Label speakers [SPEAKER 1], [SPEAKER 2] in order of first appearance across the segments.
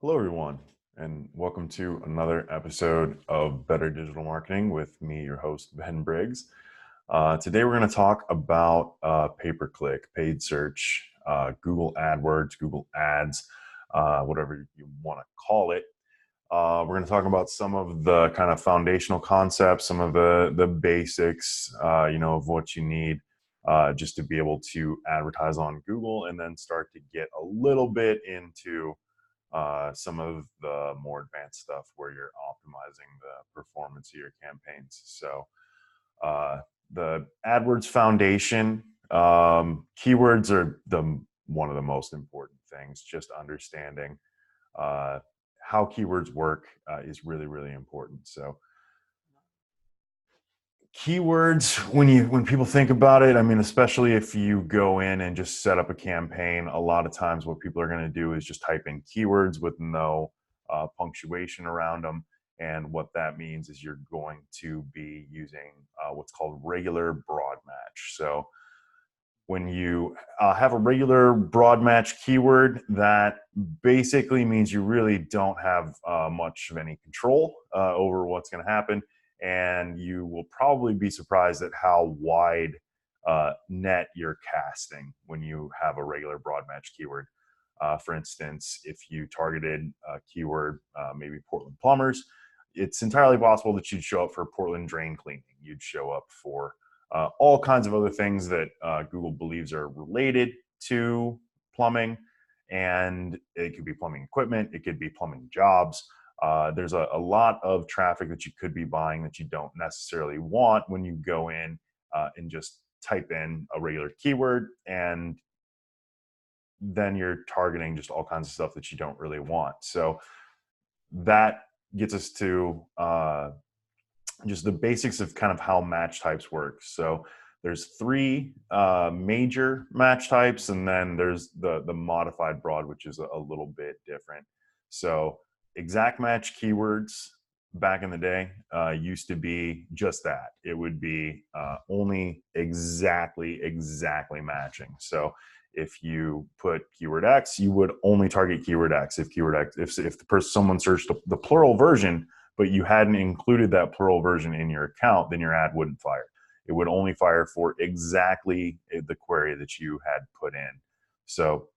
[SPEAKER 1] Hello, everyone, and welcome to another episode of Better Digital Marketing with me, your host, Ben Briggs. Today, we're going to talk about pay-per-click, paid search, Google AdWords, Google Ads, whatever you want to call it. We're going to talk about some of the kind of foundational concepts, some of the basics, of what you need just to be able to advertise on Google, and then start to get a little bit into some of the more advanced stuff where you're optimizing the performance of your campaigns. So the AdWords Foundation, keywords are one of the most important things. Just understanding uh, how keywords work is really, really important. So keywords, when people think about it, I mean, especially if you go in and just set up a campaign, a lot of times what people are going to do is just type in keywords with no punctuation around them. And what that means is you're going to be using what's called regular broad match. So when you have a regular broad match keyword, that basically means you really don't have much of any control over what's going to happen. And you will probably be surprised at how wide net you're casting when you have a regular broad match keyword. For instance, if you targeted a keyword, maybe Portland plumbers, it's entirely possible that you'd show up for Portland drain cleaning. You'd show up for all kinds of other things that Google believes are related to plumbing. And it could be plumbing equipment, it could be plumbing jobs. There's a lot of traffic that you could be buying that you don't necessarily want when you go in and just type in a regular keyword, and then you're targeting just all kinds of stuff that you don't really want. So that gets us to just the basics of kind of how match types work. So there's three major match types, and then there's the modified broad, which is a little bit different. So exact match keywords back in the day used to be just that. It would be only exactly matching. So if you put keyword X, you would only target keyword X. If keyword X, if someone searched the plural version, but you hadn't included that plural version in your account, then your ad wouldn't fire. It would only fire for exactly the query that you had put in. So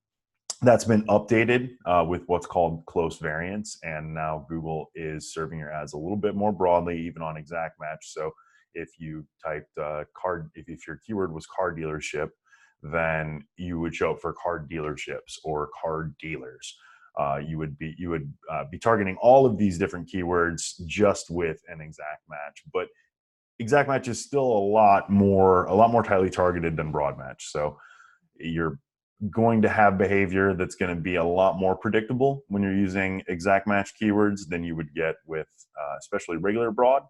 [SPEAKER 1] that's been updated with what's called close variants, and now Google is serving your ads a little bit more broadly, even on exact match. So if you typed if your keyword was car dealership, then you would show up for car dealerships or car dealers. You would be targeting all of these different keywords just with an exact match. But exact match is still a lot more tightly targeted than broad match. So you're going to have behavior that's going to be a lot more predictable when you're using exact match keywords than you would get with especially regular broad.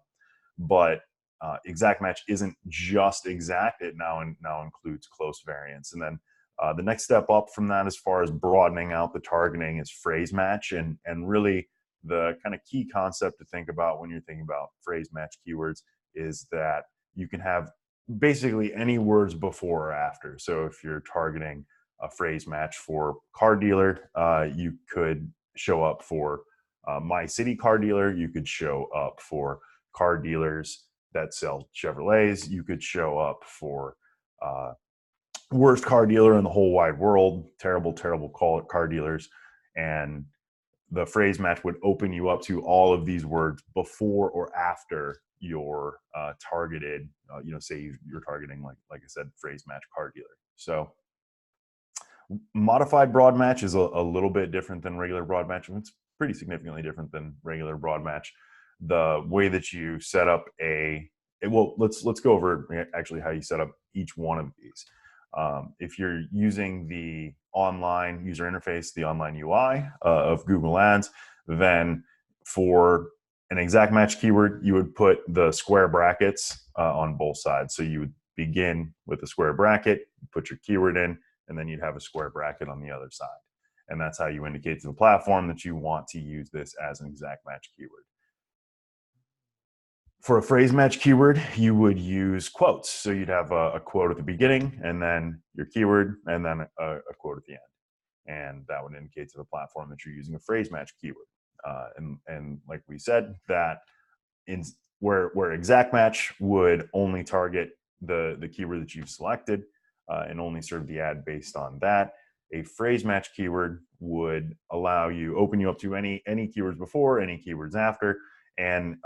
[SPEAKER 1] But exact match isn't just exact. It now includes close variants. And then the next step up from that, as far as broadening out the targeting, is phrase match. And really the kind of key concept to think about when you're thinking about phrase match keywords is that you can have basically any words before or after. So if you're targeting a phrase match for car dealer, you could show up for my city car dealer. You could show up for car dealers that sell Chevrolets. You could show up for worst car dealer in the whole wide world, terrible car dealers. And the phrase match would open you up to all of these words before or after your targeted, say you're targeting, like I said, phrase match car dealer. So modified broad match is a little bit different than regular broad match. It's pretty significantly different than regular broad match. The way that you set up let's go over actually how you set up each one of these. If you're using the online user interface, the online UI of Google Ads, then for an exact match keyword, you would put the square brackets on both sides. So you would begin with a square bracket, put your keyword in, and then you'd have a square bracket on the other side. And that's how you indicate to the platform that you want to use this as an exact match keyword. For a phrase match keyword, you would use quotes. So you'd have a quote at the beginning, and then your keyword, and then a quote at the end. and that would indicate to the platform that you're using a phrase match keyword. And like we said, that in where exact match would only target the keyword that you've selected and only serve the ad based on that. A phrase match keyword would allow you, open you up to any keywords before, any keywords after, and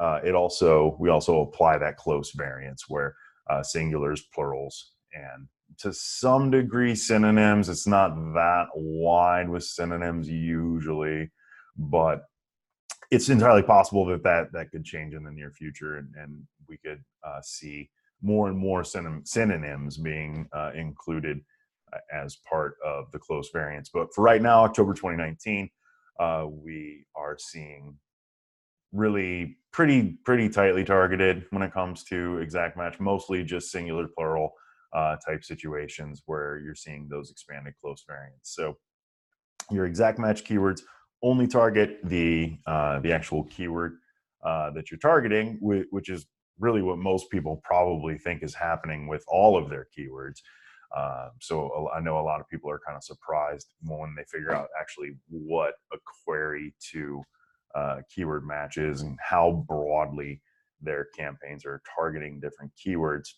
[SPEAKER 1] we also apply that close variance where singulars, plurals, and to some degree synonyms. It's not that wide with synonyms usually, but it's entirely possible that could change in the near future, and we could see more and more synonyms being included as part of the close variants. But for right now, October 2019, we are seeing really pretty tightly targeted when it comes to exact match, mostly just singular plural type situations where you're seeing those expanded close variants. So your exact match keywords only target the actual keyword that you're targeting, which is really what most people probably think is happening with all of their keywords. So I know a lot of people are kind of surprised when they figure out actually what a query to keyword matches and how broadly their campaigns are targeting different keywords.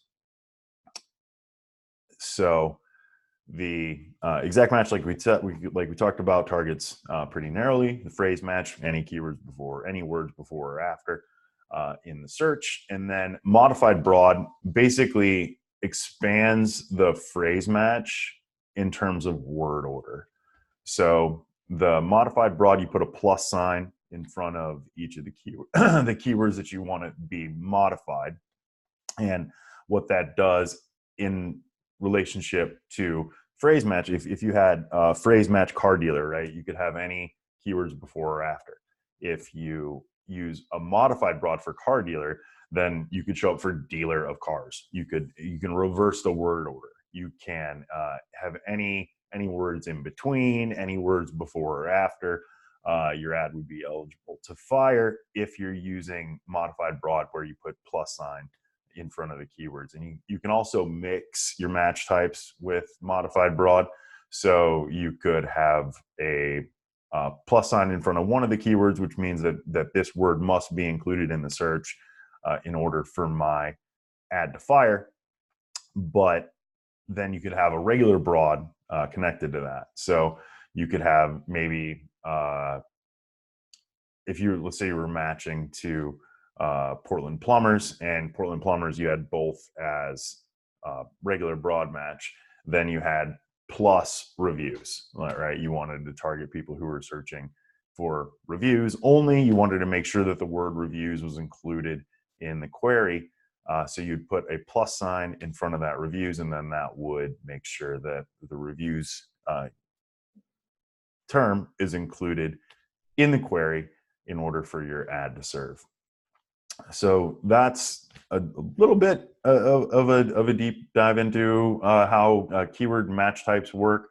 [SPEAKER 1] So the exact match, like we talked about, targets pretty narrowly. The phrase match, any keywords before, any words before or after in the search. And then modified broad basically expands the phrase match in terms of word order. So the modified broad, you put a plus sign in front of each of the the keywords that you want to be modified. And what that does in relationship to phrase match, if you had phrase match car dealer, right, you could have any keywords before or after. If you use a modified broad for car dealer, then you could show up for dealer of cars. You can reverse the word order. You can have any words in between, any words before or after. Your ad would be eligible to fire if you're using modified broad where you put plus sign in front of the keywords. And you can also mix your match types with modified broad. So you could have a plus sign in front of one of the keywords, which means that this word must be included in the search in order for my ad to fire. But then you could have a regular broad connected to that. So you could have maybe, let's say you were matching to Portland Plumbers, and Portland Plumbers you had both as regular broad match. Then you had plus reviews, right? You wanted to target people who were searching for reviews only. You wanted to make sure that the word reviews was included in the query. So you'd put a plus sign in front of that reviews, and then that would make sure that the reviews term is included in the query in order for your ad to serve. So that's a little bit of a deep dive into how keyword match types work.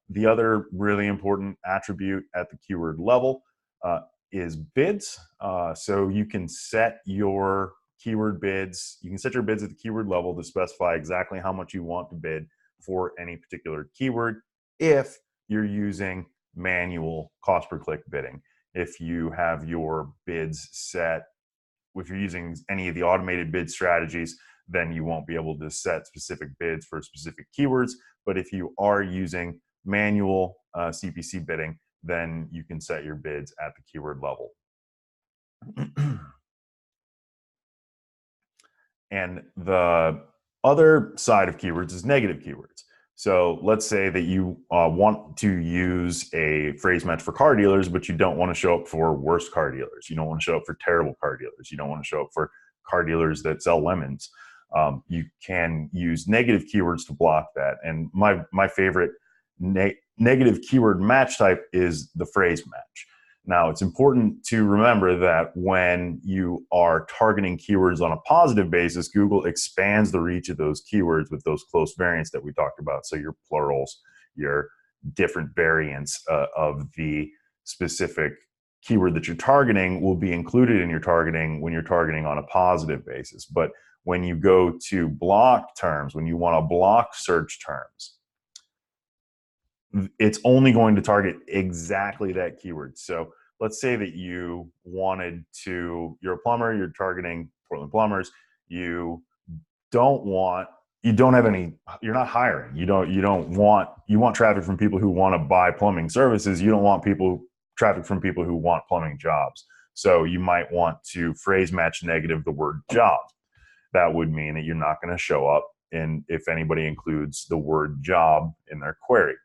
[SPEAKER 1] The other really important attribute at the keyword level is bids. So you can set your keyword bids. You can set your bids at the keyword level to specify exactly how much you want to bid for any particular keyword if you're using manual cost per click bidding. If you have your bids set, if you're using any of the automated bid strategies, then you won't be able to set specific bids for specific keywords. But if you are using manual CPC bidding, then you can set your bids at the keyword level. And the other side of keywords is negative keywords. So let's say that you want to use a phrase match for car dealers, but you don't want to show up for worst car dealers. You don't want to show up for terrible car dealers. You don't want to show up for car dealers that sell lemons. You can use negative keywords to block that. And my favorite negative keyword match type is the phrase match. Now, it's important to remember that when you are targeting keywords on a positive basis, Google expands the reach of those keywords with those close variants that we talked about. So your plurals, your different variants of the specific keyword that you're targeting will be included in your targeting when you're targeting on a positive basis. But when you go to block terms, when you want to block search terms, it's only going to target exactly that keyword. So let's say that you wanted to, you're a plumber, you're targeting Portland plumbers, you don't want, you don't have any, you're not hiring, you want traffic from people who want to buy plumbing services. You don't want traffic from people who want plumbing jobs. So you might want to phrase match negative the word job. That would mean that you're not going to show up and if anybody includes the word job in their query.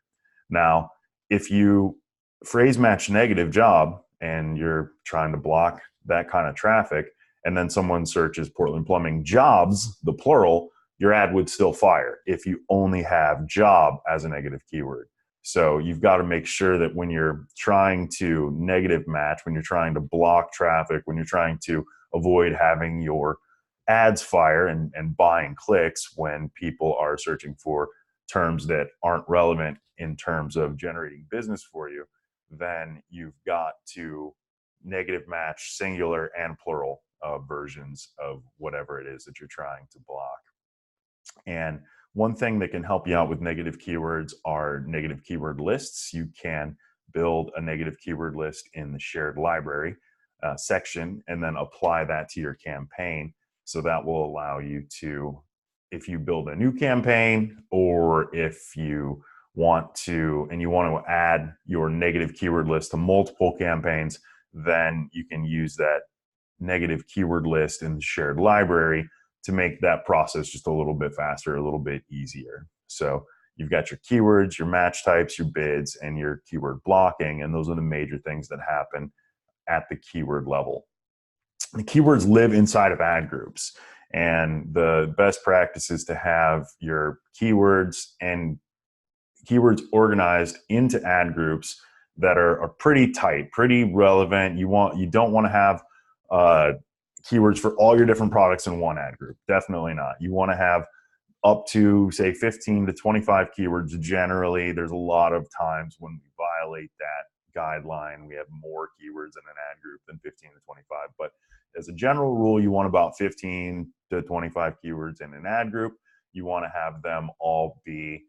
[SPEAKER 1] Now, if you phrase match negative job and you're trying to block that kind of traffic, and then someone searches Portland plumbing jobs, the plural, your ad would still fire if you only have job as a negative keyword. So you've got to make sure that when you're trying to negative match, when you're trying to block traffic, when you're trying to avoid having your ads fire and buying clicks when people are searching for terms that aren't relevant in terms of generating business for you, then you've got to negative match singular and plural versions of whatever it is that you're trying to block. And one thing that can help you out with negative keywords are negative keyword lists. You can build a negative keyword list in the shared library section and then apply that to your campaign. So that will allow you to, if you build a new campaign or if you want to, and you want to add your negative keyword list to multiple campaigns, then you can use that negative keyword list in the shared library to make that process just a little bit faster, a little bit easier. So you've got your keywords, your match types, your bids, and your keyword blocking. And those are the major things that happen at the keyword level. The keywords live inside of ad groups. And the best practice is to have your keywords organized into ad groups that are pretty tight, pretty relevant. You don't want to have keywords for all your different products in one ad group. Definitely not. You want to have up to say 15 to 25 keywords. Generally, there's a lot of times when we violate that guideline. We have more keywords in an ad group than 15 to 25. But as a general rule, you want about 15 to 25 keywords in an ad group. You want to have them all be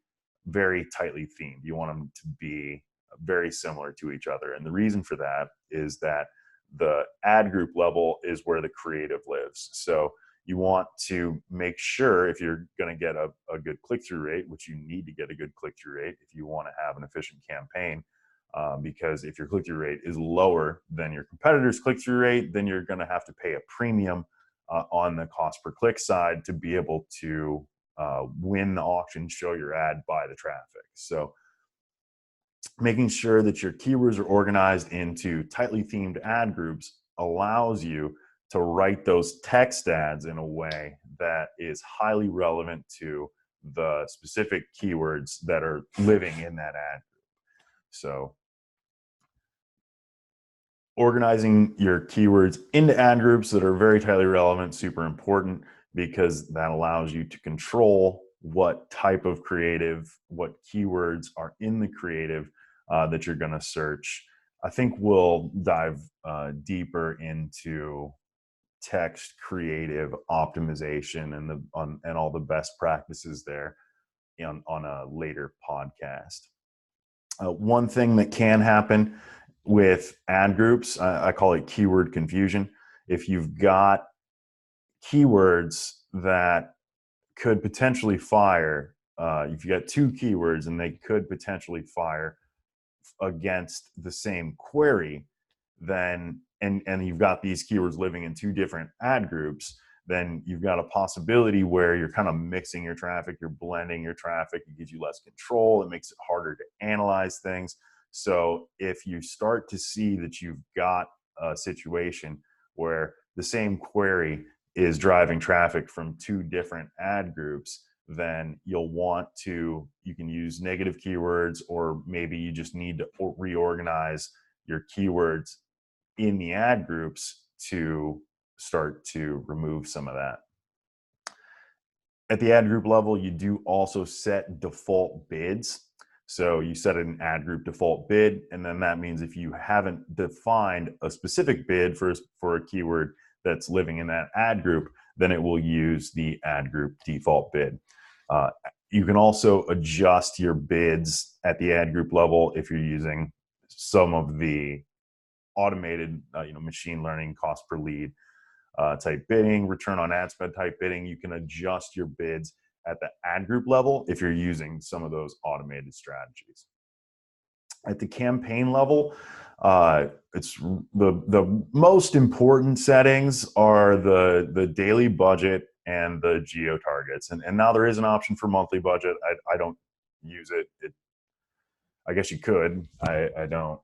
[SPEAKER 1] very tightly themed. You want them to be very similar to each other. And the reason for that is that the ad group level is where the creative lives. So you want to make sure if you're going to get a good click-through rate, which you need to get a good click-through rate if you want to have an efficient campaign, because if your click-through rate is lower than your competitor's click-through rate, then you're going to have to pay a premium on the cost per click side to be able to win the auction, show your ad, buy the traffic. So making sure that your keywords are organized into tightly themed ad groups allows you to write those text ads in a way that is highly relevant to the specific keywords that are living in that ad group. So organizing your keywords into ad groups that are very tightly relevant, super important, because that allows you to control what type of creative, what keywords are in the creative that you're going to search. I think we'll dive deeper into text creative optimization and all the best practices there on a later podcast. One thing that can happen with ad groups, I call it keyword confusion. If you've got keywords that could potentially fire, if you got two keywords and they could potentially fire against the same query, then and you've got these keywords living in two different ad groups, then you've got a possibility where you're kind of mixing your traffic, you're blending your traffic, it gives you less control, it makes it harder to analyze things. So if you start to see that you've got a situation where the same query is driving traffic from two different ad groups, then you can use negative keywords, or maybe you just need to reorganize your keywords in the ad groups to start to remove some of that. At the ad group level, you do also set default bids. So you set an ad group default bid, and then that means if you haven't defined a specific bid for a keyword that's living in that ad group, then it will use the ad group default bid. You can also adjust your bids at the ad group level if you're using some of the automated, machine learning cost per lead type bidding, return on ad spend type bidding. You can adjust your bids at the ad group level if you're using some of those automated strategies. At the campaign level, it's the most important settings are the daily budget and the geo targets. And now there is an option for monthly budget. I don't use it. I guess you could. I don't.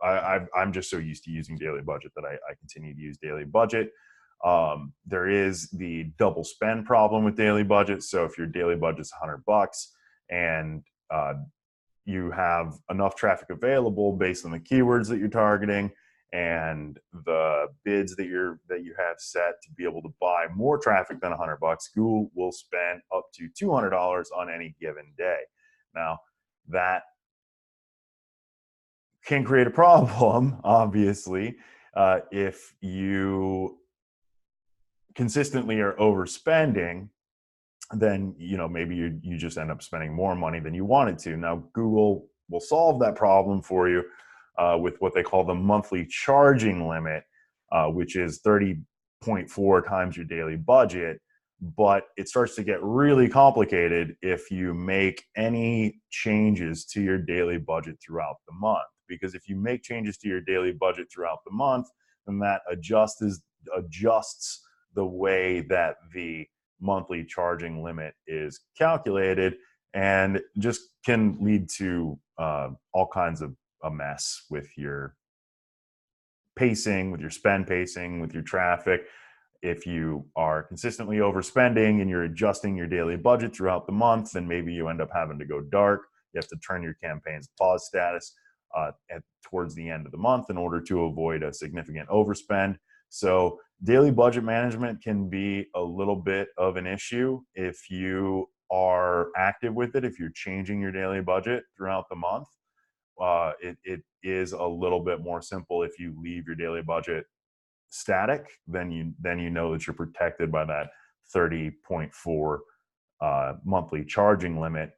[SPEAKER 1] I'm just so used to using daily budget that I continue to use daily budget. There is the double spend problem with daily budget. So if your daily budget's $100 and you have enough traffic available based on the keywords that you're targeting and the bids that you have set to be able to buy more traffic than $100, Google will spend up to $200 on any given day. Now, that can create a problem, obviously, if you consistently are overspending. Then maybe you just end up spending more money than you wanted to. Now Google will solve that problem for you with what they call the monthly charging limit, which is 30.4 times your daily budget. But it starts to get really complicated if you make any changes to your daily budget throughout the month. Because if you make changes to your daily budget throughout the month, then that adjusts the way that the monthly charging limit is calculated, and just can lead to all kinds of a mess with your pacing, with your spend pacing, with your traffic. If you are consistently overspending and you're adjusting your daily budget throughout the month, then maybe you end up having to go dark. You have to turn your campaign's pause status towards the end of the month in order to avoid a significant overspend. So daily budget management can be a little bit of an issue if you are active with it. If you're changing your daily budget throughout the month, it is a little bit more simple. If you leave your daily budget static, then you know that you're protected by that 30.4 monthly charging limit.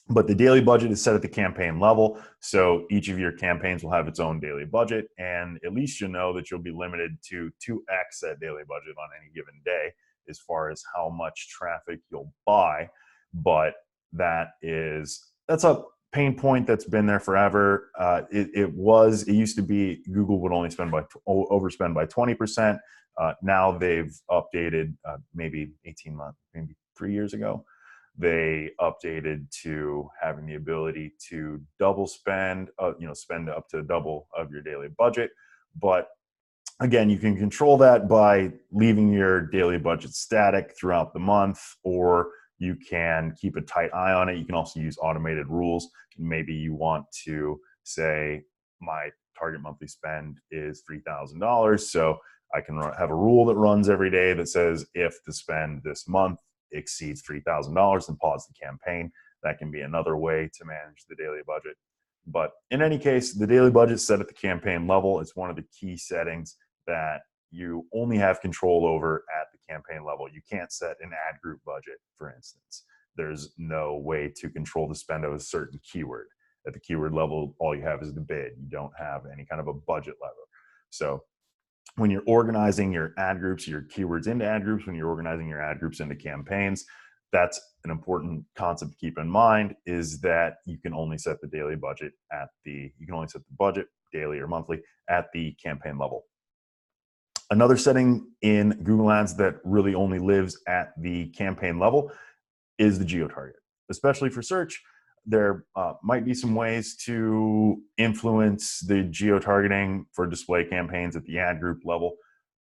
[SPEAKER 1] But the daily budget is set at the campaign level, so each of your campaigns will have its own daily budget, and at least you know that you'll be limited to 2x that daily budget on any given day as far as how much traffic you'll buy. But that's a pain point that's been there forever. It used to be Google would only overspend by 20%. Now they've updated, maybe 18 months, maybe 3 years ago. They updated to having the ability to double spend, spend up to double of your daily budget. But again, you can control that by leaving your daily budget static throughout the month, or you can keep a tight eye on it. You can also use automated rules. Maybe you want to say, my target monthly spend is $3,000. So I can have a rule that runs every day that says if the spend this month exceeds $3,000, then pause the campaign. That can be another way to manage the daily budget. But in any case, the daily budget is set at the campaign level. It's one of the key settings that you only have control over at the campaign level. You can't set an ad group budget, for instance. There's no way to control the spend of a certain keyword. At the keyword level, all you have is the bid. You don't have any kind of a budget lever. So when you're organizing your ad groups, your keywords into ad groups, when you're organizing your ad groups into campaigns, that's an important concept to keep in mind, is that you can only set the daily budget you can only set the budget daily or monthly at the campaign level. Another setting in Google Ads that really only lives at the campaign level is the geo target. Especially for search, there might be some ways to influence the geo targeting for display campaigns at the ad group level,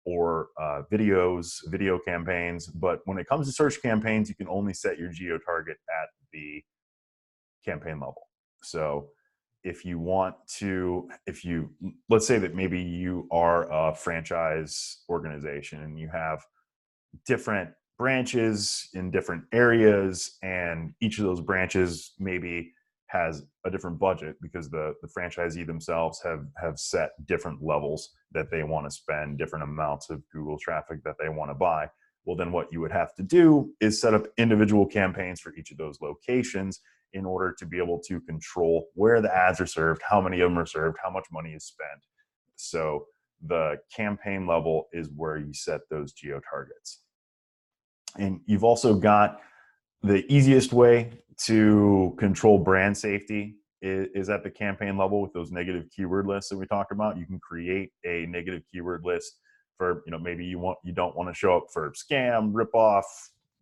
[SPEAKER 1] or video campaigns. But when it comes to search campaigns, you can only set your geo target at the campaign level. So if you let's say that maybe you are a franchise organization and you have different branches in different areas, and each of those branches maybe has a different budget because the franchisee themselves have set different levels that they want to spend, different amounts of Google traffic that they want to buy. Well, then what you would have to do is set up individual campaigns for each of those locations in order to be able to control where the ads are served, how many of them are served, how much money is spent. So the campaign level is where you set those geo targets. And you've also got the easiest way to control brand safety is at the campaign level with those negative keyword lists that we talked about. You can create a negative keyword list for, maybe you don't want to show up for scam, ripoff,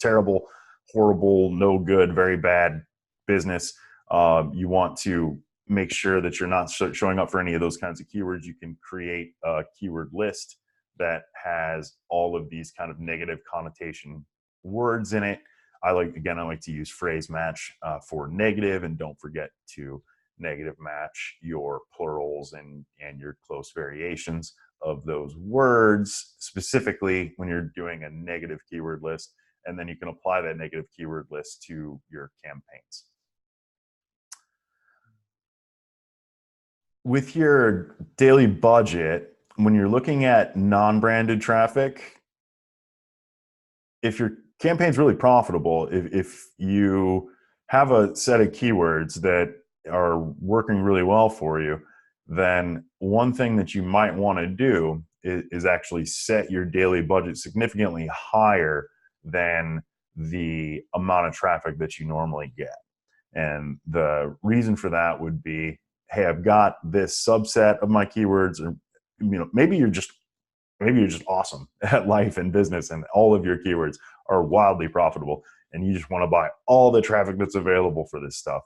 [SPEAKER 1] terrible, horrible, no good, very bad business. You want to make sure that you're not showing up for any of those kinds of keywords. You can create a keyword list that has all of these kind of negative connotation words in it. I like to use phrase match for negative, and don't forget to negative match your plurals and your close variations of those words, specifically when you're doing a negative keyword list. And then you can apply that negative keyword list to your campaigns. With your daily budget, when you're looking at non-branded traffic, if your campaign's really profitable, if you have a set of keywords that are working really well for you, then one thing that you might want to do is actually set your daily budget significantly higher than the amount of traffic that you normally get. And the reason for that would be, hey, I've got this subset of my keywords, or maybe you're just awesome at life and business, and all of your keywords are wildly profitable, and you just want to buy all the traffic that's available for this stuff.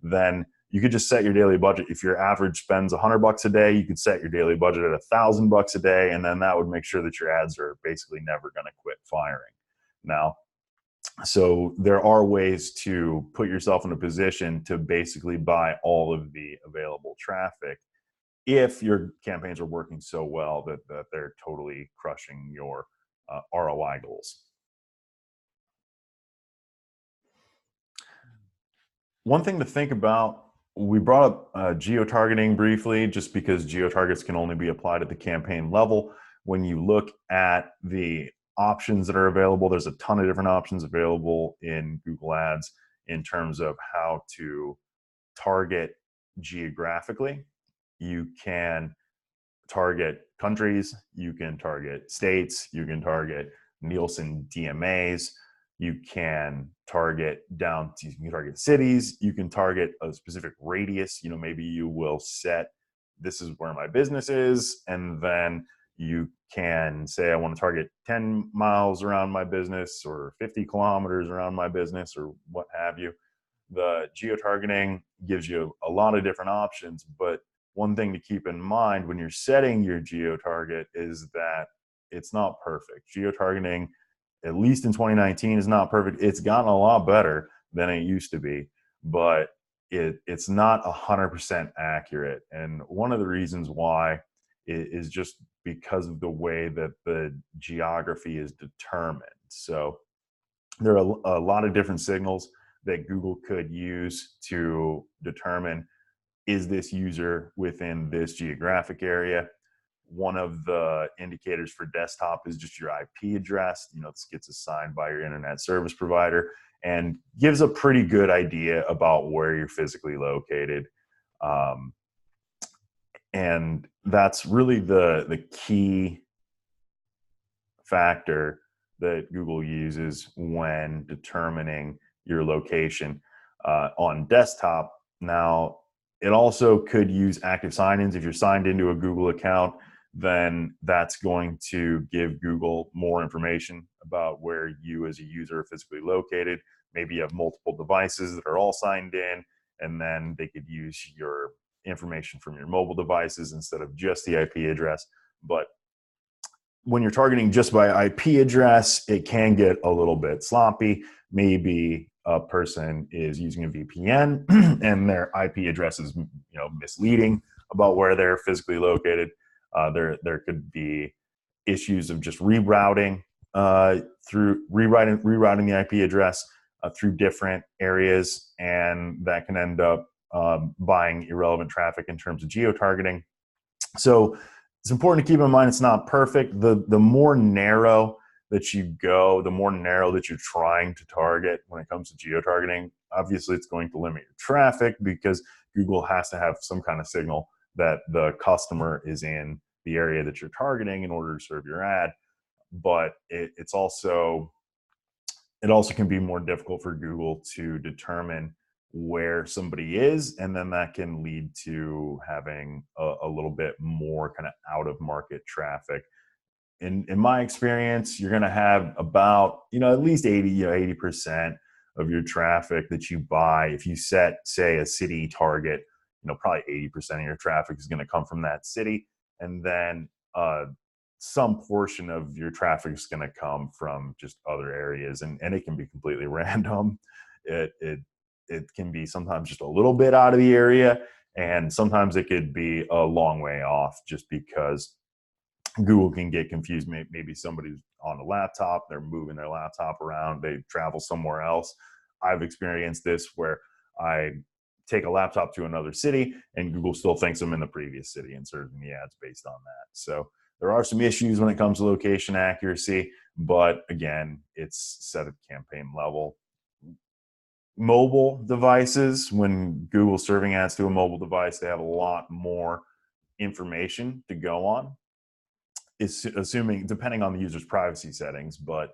[SPEAKER 1] Then you could just set your daily budget. If your average spends $100 a day, you could set your daily budget at $1,000 a day, and then that would make sure that your ads are basically never going to quit firing. Now, so there are ways to put yourself in a position to basically buy all of the available traffic if your campaigns are working so well that they're totally crushing your ROI goals. One thing to think about, we brought up geo-targeting briefly, just because geo-targets can only be applied at the campaign level. When you look at the options that are available, there's a ton of different options available in Google Ads in terms of how to target geographically. You can target countries, you can target states, you can target Nielsen DMAs, you can target cities, you can target a specific radius. Maybe you will set, this is where my business is, and then you can say, I want to target 10 miles around my business or 50 kilometers around my business or what have you. The geo-targeting gives you a lot of different options, but one thing to keep in mind when you're setting your geo-target is that it's not perfect. Geo-targeting, at least in 2019, is not perfect. It's gotten a lot better than it used to be, but it's not 100% accurate. And one of the reasons why is just because of the way that the geography is determined. So there are a lot of different signals that Google could use to determine, is this user within this geographic area? One of the indicators for desktop is just your IP address. This gets assigned by your internet service provider and gives a pretty good idea about where you're physically located. And that's really the key factor that Google uses when determining your location on desktop. Now, it also could use active sign-ins. If you're signed into a Google account, then that's going to give Google more information about where you as a user are physically located. Maybe you have multiple devices that are all signed in, and then they could use your information from your mobile devices instead of just the IP address. But when you're targeting just by IP address, it can get a little bit sloppy. Maybe a person is using a VPN and their IP address is misleading about where they're physically located. There could be issues of just rerouting through rerouting the IP address through different areas, and that can end up buying irrelevant traffic in terms of geo-targeting. So it's important to keep in mind it's not perfect. The more narrow that you go, the more narrow that you're trying to target when it comes to geo-targeting, obviously it's going to limit your traffic because Google has to have some kind of signal that the customer is in the area that you're targeting in order to serve your ad. But it also can be more difficult for Google to determine where somebody is, and then that can lead to having a little bit more kind of out of market traffic. In my experience, you're going to have about at least 80% of your traffic that you buy. If you set, say, a city target, probably 80% of your traffic is going to come from that city, and then some portion of your traffic is going to come from just other areas, and it can be completely random. It can be sometimes just a little bit out of the area, and sometimes it could be a long way off, just because Google can get confused. Maybe somebody's on a laptop, they're moving their laptop around, they travel somewhere else. I've experienced this where I take a laptop to another city and Google still thinks I'm in the previous city and serving the ads based on that. So there are some issues when it comes to location accuracy, but again, it's set at campaign level. Mobile devices, when Google's serving ads to a mobile device, they have a lot more information to go on. Is assuming, depending on the user's privacy settings, but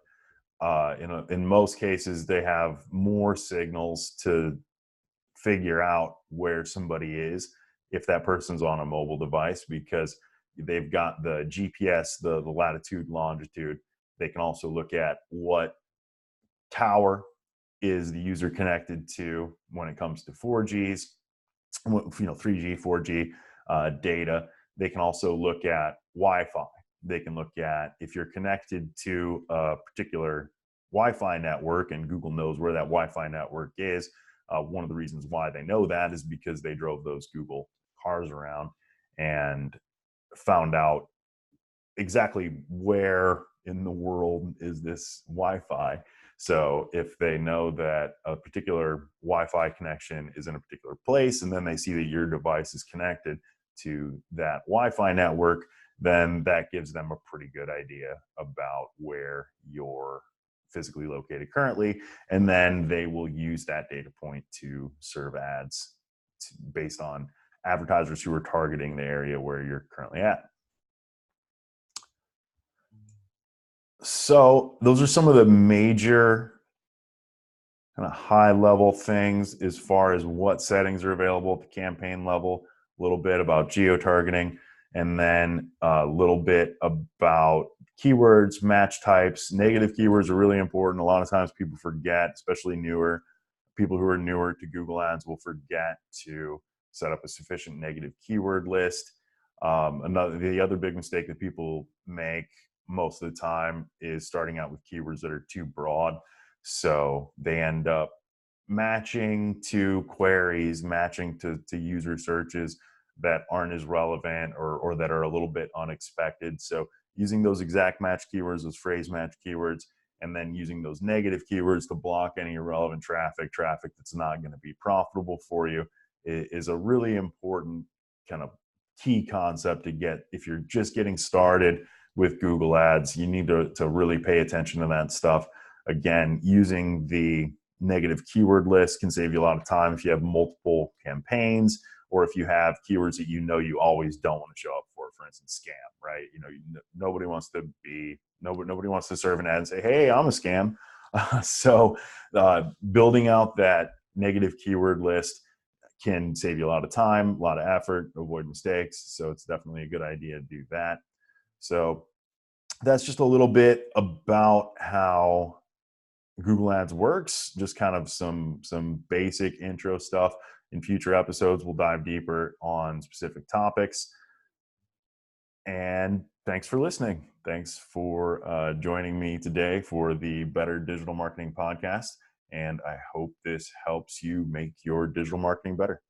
[SPEAKER 1] in most cases, they have more signals to figure out where somebody is if that person's on a mobile device, because they've got the GPS, the latitude, longitude. They can also look at what tower is the user connected to when it comes to 4Gs, 3G, 4G data. They can also look at Wi-Fi. They can look at if you're connected to a particular Wi-Fi network, and Google knows where that Wi-Fi network is. One of the reasons why they know that is because they drove those Google cars around and found out exactly where in the world is this Wi-Fi. So if they know that a particular Wi-Fi connection is in a particular place, and then they see that your device is connected to that Wi-Fi network, then that gives them a pretty good idea about where you're physically located currently. And then they will use that data point to serve ads based on advertisers who are targeting the area where you're currently at. So those are some of the major kind of high level things as far as what settings are available at the campaign level, a little bit about geo-targeting, and then a little bit about keywords, match types. Negative keywords are really important. A lot of times people forget, especially people who are newer to Google Ads will forget to set up a sufficient negative keyword list. The other big mistake that people make most of the time is starting out with keywords that are too broad. So they end up matching to queries, matching to user searches that aren't as relevant or that are a little bit unexpected. So using those exact match keywords, those phrase match keywords, and then using those negative keywords to block any irrelevant traffic that's not going to be profitable for you is a really important kind of key concept to get. If you're just getting started with Google Ads, you need to really pay attention to that stuff. Again, using the negative keyword list can save you a lot of time if you have multiple campaigns, or if you have keywords that you always don't want to show up for instance, scam, right? Nobody wants to serve an ad and say, hey, I'm a scam. So building out that negative keyword list can save you a lot of time, a lot of effort, avoid mistakes. So it's definitely a good idea to do that. So that's just a little bit about how Google Ads works, just kind of some basic intro stuff. In future episodes, we'll dive deeper on specific topics. And thanks for listening. Thanks for joining me today for the Better Digital Marketing Podcast. And I hope this helps you make your digital marketing better.